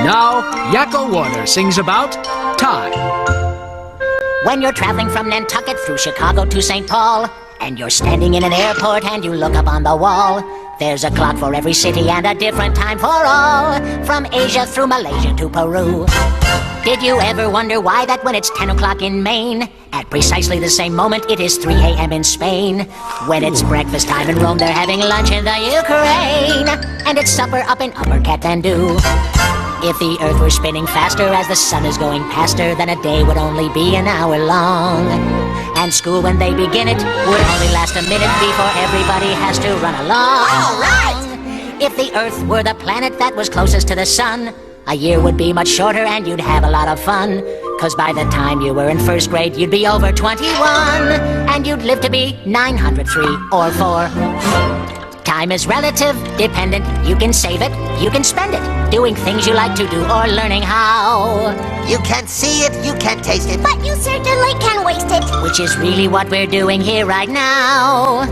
Now, Yakko Warner sings about time. When you're traveling from Nantucket through Chicago to St. Paul, and you're standing in an airport and you look up on the wall, there's a clock for every city and a different time for all, from Asia through Malaysia to Peru. Did you ever wonder why that when it's 10 o'clock in Maine, at precisely the same moment it is 3 a.m. in Spain? When it's breakfast time in Rome, they're having lunch in the Ukraine, and it's supper up in Upper Kathmandu. If the earth were spinning faster as the sun is going past her, then a day would only be an hour long. And school, when they begin it, would only last a minute before everybody has to run along. All right! If the earth were the planet that was closest to the sun, a year would be much shorter and you'd have a lot of fun. 'Cause by the time you were in first grade, you'd be over 21, and you'd live to be 903 or 4. Time is relative, dependent. You can save it, you can spend it, doing things you like to do or learning how. You can't see it, you can't taste it, But you certainly can waste it. Which is really what we're doing here right now.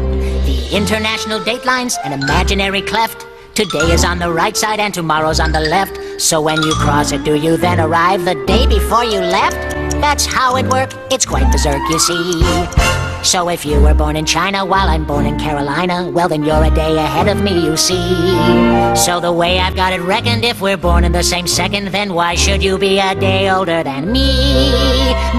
The international dateline's an imaginary cleft. Today is on the right side and tomorrow's on the left. So when you cross it, do you then arrive the day before you left? That's how it works. It's quite berserk, you see. So if you were born in China while I'm born in Carolina, well then you're a day ahead of me, you see. So the way I've got it reckoned, if we're born in the same second, then why should you be a day older than me?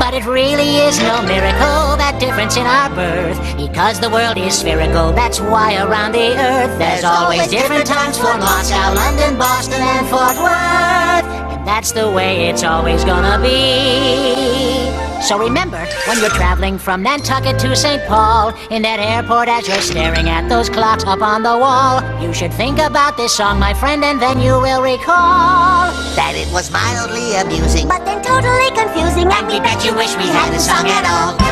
But it really is no miracle, that difference in our birth, because the world is spherical. That's why around the earth there's always different times for Moscow, London, Boston, and Fort Worth. And that's the way it's always gonna be. So remember, when you're traveling from Nantucket to St. Paul, in that airport as you're staring at those clocks up on the wall, you should think about this song, my friend, and then you will recall that it was mildly amusing, But then totally confusing, and we bet you wish we had the song at all.